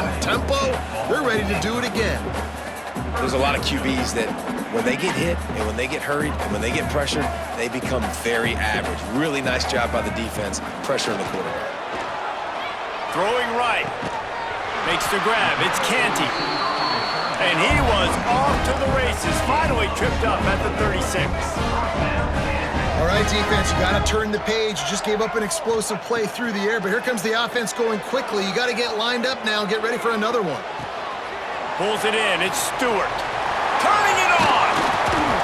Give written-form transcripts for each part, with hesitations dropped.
and tempo, they're ready to do it again. There's a lot of QBs that when they get hit and when they get hurried and when they get pressured, they become very average. Really nice job by the defense, pressuring the quarterback. Throwing right. Makes the grab. It's Canty. And he was off to the races. Finally tripped up at the 36. All right, defense, you got to turn the page. You just gave up an explosive play through the air, but here comes the offense going quickly. You got to get lined up now and get ready for another one. Pulls it in. It's Stewart. Turning it on.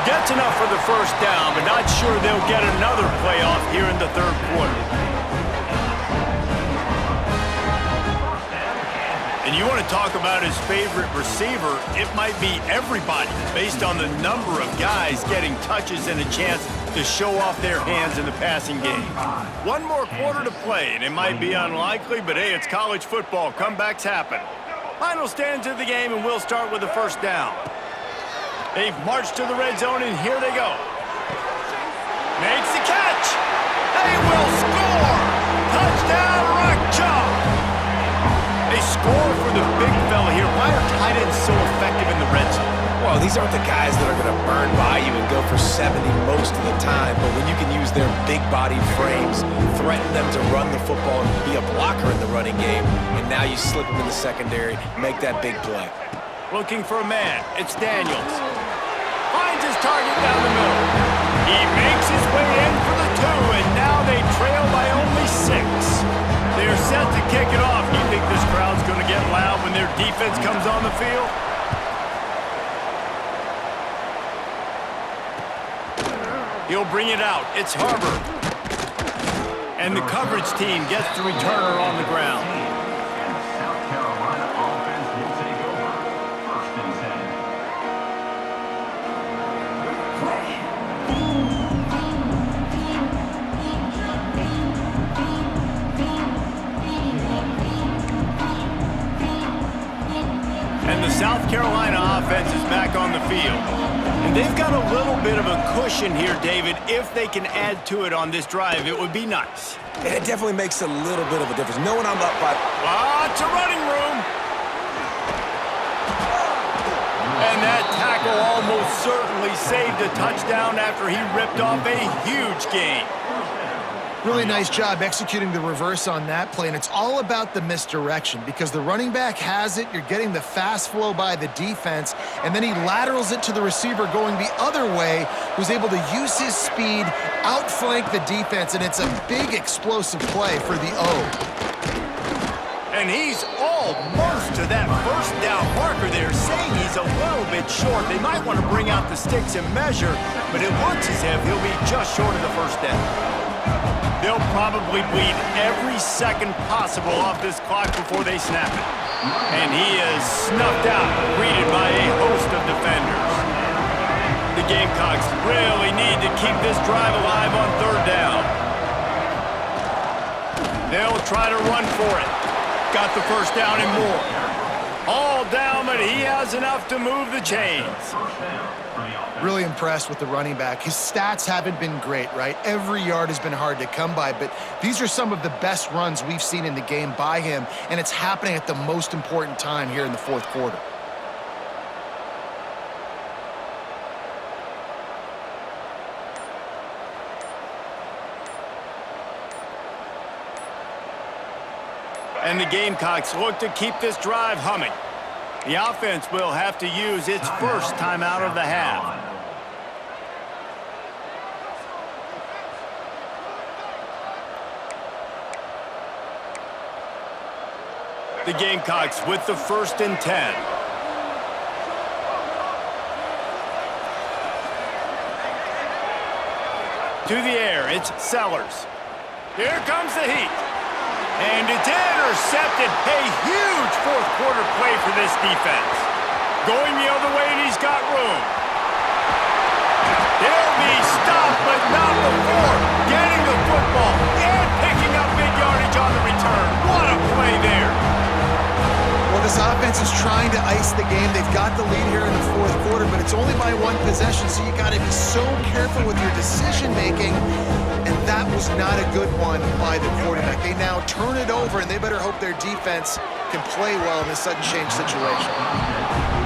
Gets enough for the first down, but not sure they'll get another play off here in the third quarter. And you want to talk about his favorite receiver, it might be everybody based on the number of guys getting touches and a chance to show off their hands in the passing game. One more quarter to play, and it might be unlikely, but hey, it's college football. Comebacks happen. Final stands of the game, and we'll start with the first down. They've marched to the red zone, and here they go. Makes the catch. They will score. Touchdown, Rock Chalk. They score for the big fella here. Why are tight ends so effective in the red zone? Well, these aren't the guys that are going to burn by you and go for 70 most of the time, but when you can use their big body frames, threaten them to run the football and be a blocker in the running game, and now you slip them in the secondary, make that big play. Looking for a man. It's Daniels. Finds his target down the middle. He makes his way in for the 2, and now they trail by only 6. They're set to kick it off. Do you think this crowd's going to get loud when their defense comes on the field? He'll bring it out. It's Harbor. And the coverage team gets the returner on the ground. And the South Carolina offense is back on the field. And they've got a little bit of a cushion here, David. If they can add to it on this drive, it would be nice. It definitely makes a little bit of a difference. Knowing I'm up by... Lots of running room. And that tackle almost certainly saved a touchdown after he ripped off a huge gain. Really nice job executing the reverse on that play, and it's all about the misdirection because the running back has it, you're getting the fast flow by the defense, and then he laterals it to the receiver going the other way, who's able to use his speed, outflank the defense, and it's a big explosive play for the O. And he's almost to that first down marker there, saying he's a little bit short. They might want to bring out the sticks and measure, but it looks as if he'll be just short of the first down. They'll probably bleed every second possible off this clock before they snap it. And he is snuffed out, greeted by a host of defenders. The Gamecocks really need to keep this drive alive on third down. They'll try to run for it. Got the first down and more. All down, but he has enough to move the chains. Really impressed with the running back. His stats haven't been great, right? Every yard has been hard to come by, but these are some of the best runs we've seen in the game by him, and it's happening at the most important time here in the fourth quarter. And the Gamecocks look to keep this drive humming. The offense will have to use its first timeout of the half. The Gamecocks with the 1st and 10. To the air, it's Sellers. Here comes the heat. And it's intercepted. A huge fourth quarter play for this defense. Going the other way, and he's got room. He'll be stopped, but not before getting the football and picking up big yardage on the return. What a play there. Well, this offense is trying to ice the game. They've got the lead here in the fourth quarter, but it's only by one possession, so you got to be so careful with your decision-making. and that was not a good one by the quarterback. They now turn it over, and they better hope their defense can play well in this sudden change situation.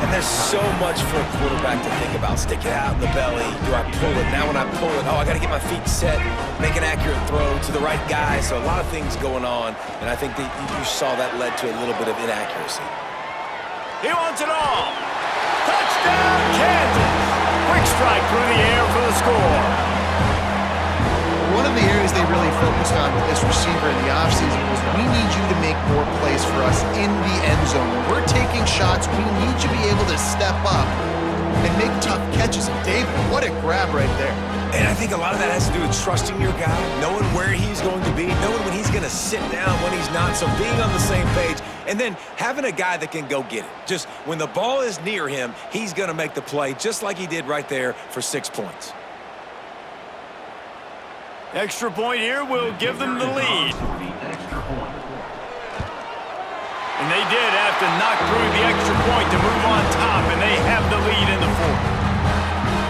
And there's so much for a quarterback to think about. Stick it out in the belly. Do I pull it? Now when I pull it, I got to get my feet set, make an accurate throw to the right guy. So a lot of things going on, and I think that you saw that led to a little bit of inaccuracy. He wants it all. Touchdown, Kansas. Quick strike through the air for the score. One of the areas they really focused on with this receiver in the offseason was we need you to make more plays for us in the end zone. When we're taking shots, we need you to be able to step up and make tough catches. And David, what a grab right there. And I think a lot of that has to do with trusting your guy, knowing where he's going to be, knowing when he's going to sit down, when he's not, so being on the same page, and then having a guy that can go get it. Just when the ball is near him, he's going to make the play, just like he did right there for 6 points. Extra point here will give them the lead. And they did have to knock through the extra point to move on top, and they have the lead in the fourth.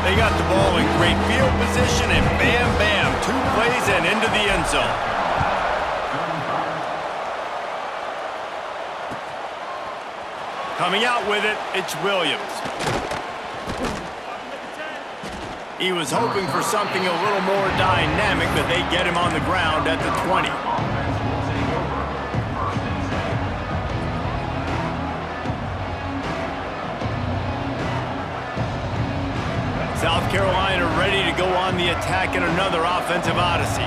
They got the ball in great field position, and bam, bam, 2 plays and into the end zone. Coming out with it, it's Williams. He was hoping for something a little more dynamic, but they get him on the ground at the 20. South Carolina ready to go on the attack in another offensive odyssey.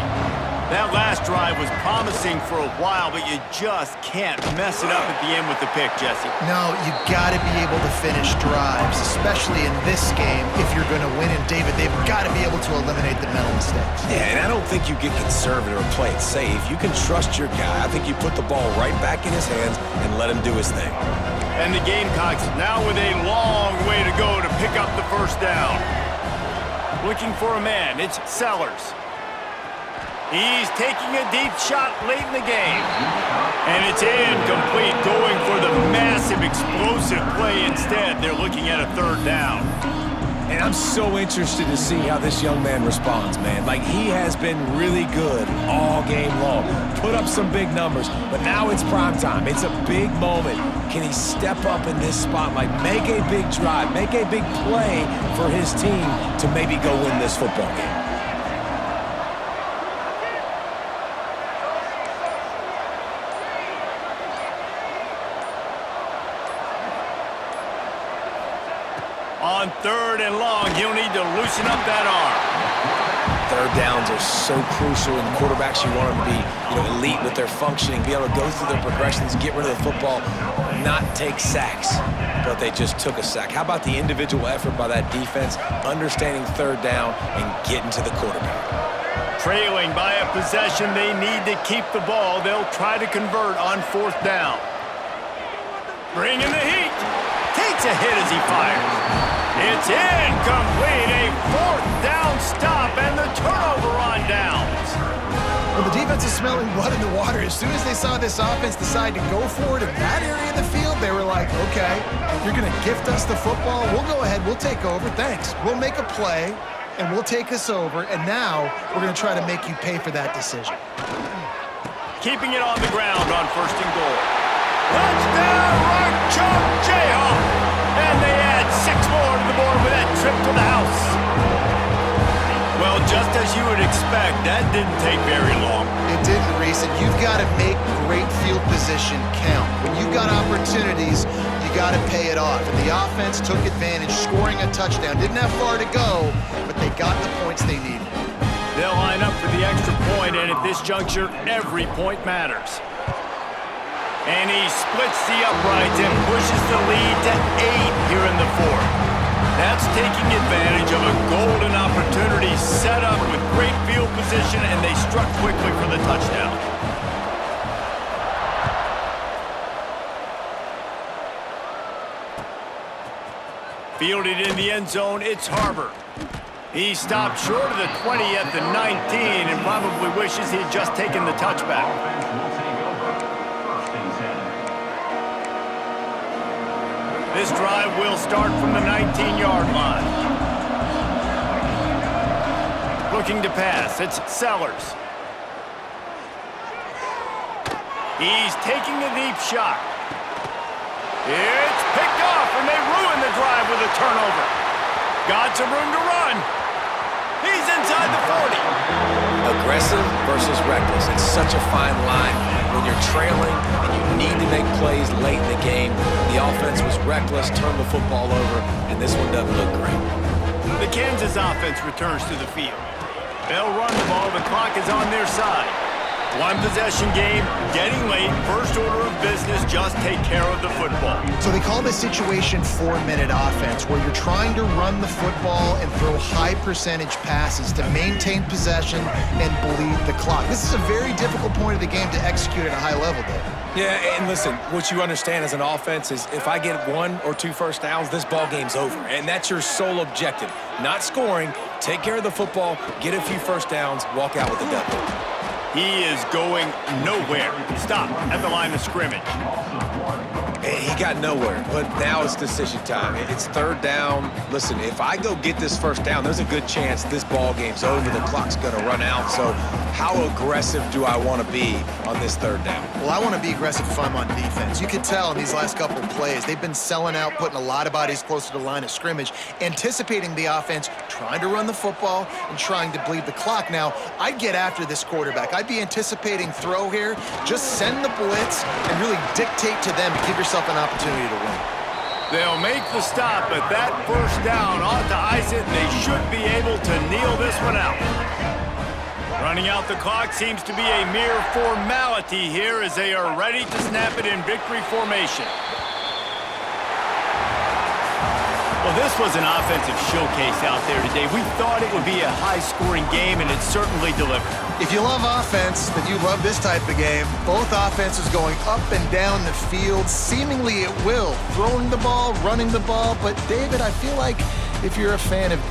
That last drive was promising for a while, but you just can't mess it up at the end with the pick, Jesse. No, you got to be able to finish drives, especially in this game. If you're going to win, and David, they've got to be able to eliminate the mental mistakes. Yeah, and I don't think you get conservative or play it safe. You can trust your guy. I think you put the ball right back in his hands and let him do his thing. And the Gamecocks now with a long way to go to pick up the first down. Looking for a man, it's Sellers. He's taking a deep shot late in the game. And it's incomplete, going for the massive explosive play instead. They're looking at a third down. And I'm so interested to see how this young man responds, man. Like, he has been really good all game long. Put up some big numbers, but now it's prime time. It's a big moment. Can he step up in this spotlight, make a big drive, make a big play for his team to maybe go win this football game? On third and long, he'll need to loosen up that arm. Third downs are so crucial, and quarterbacks, you want them to be, elite with their functioning, be able to go through their progressions, get rid of the football, not take sacks. But they just took a sack. How about the individual effort by that defense, understanding third down and getting to the quarterback? Trailing by a possession, they need to keep the ball. They'll try to convert on fourth down. Bringing the heat. Takes a hit as he fires. It's incomplete. A fourth down stop and the turnover on downs. Well, the defense is smelling blood in the water. As soon as they saw this offense decide to go for it in that area of the field, they were like, okay, you're going to gift us the football. We'll go ahead. We'll take over. Thanks. We'll make a play, and we'll take us over. And now we're going to try to make you pay for that decision. Keeping it on the ground on first and goal. Touchdown, Rock-Chalk Jayhawk! And they add 6 more to the board with that trip to the house. Well, just as you would expect, that didn't take very long. It didn't, Reese, and you've got to make great field position count. When you've got opportunities, you got to pay it off. And the offense took advantage, scoring a touchdown. Didn't have far to go, but they got the points they needed. They'll line up for the extra point, and at this juncture, every point matters. And he splits the uprights and pushes the lead to 8 here in the fourth. That's taking advantage of a golden opportunity set up with great field position, and they struck quickly for the touchdown. Fielded in the end zone, it's Harbor. He stopped short of the 20 at the 19 and probably wishes he had just taken the touchback. This drive will start from the 19-yard line. Looking to pass. It's Sellers. He's taking a deep shot. It's picked off, and they ruin the drive with a turnover. Got some room to run. He's inside the 40. Aggressive versus reckless. It's such a fine line when you're trailing and you need to make plays late in the game. The offense was reckless, turned the football over, and this one doesn't look great. The Kansas offense returns to the field. They'll run the ball. The clock is on their side. One possession game, getting late, first order of business, just take care of the football. So they call this situation 4-minute offense, where you're trying to run the football and throw high percentage passes to maintain possession and bleed the clock. This is a very difficult point of the game to execute at a high level, Dave. Yeah, and listen, what you understand as an offense is if I get 1 or 2 first downs, this ball game's over. And that's your sole objective. Not scoring, take care of the football, get a few first downs, walk out with the W. He is going nowhere. Stop at the line of scrimmage. He got nowhere, but now it's decision time. It's third down. Listen, if I go get this first down, there's a good chance this ball game's over. The clock's going to run out. So how aggressive do I want to be on this third down? Well, I want to be aggressive if I'm on defense. You can tell in these last couple of plays, they've been selling out, putting a lot of bodies close to the line of scrimmage, anticipating the offense, trying to run the football and trying to bleed the clock. Now, I'd get after this quarterback. I'd be anticipating throw here. Just send the blitz and really dictate to them to give yourself an opportunity to win. They'll make the stop, but that first down ought to ice it, and they should be able to kneel this one out. Running out the clock seems to be a mere formality here as they are ready to snap it in victory formation. Well, this was an offensive showcase out there today. We thought it would be a high-scoring game, and it certainly delivered. If you love offense, then you love this type of game. Both offenses going up and down the field, seemingly at will, throwing the ball, running the ball. But, David, I feel like if you're a fan of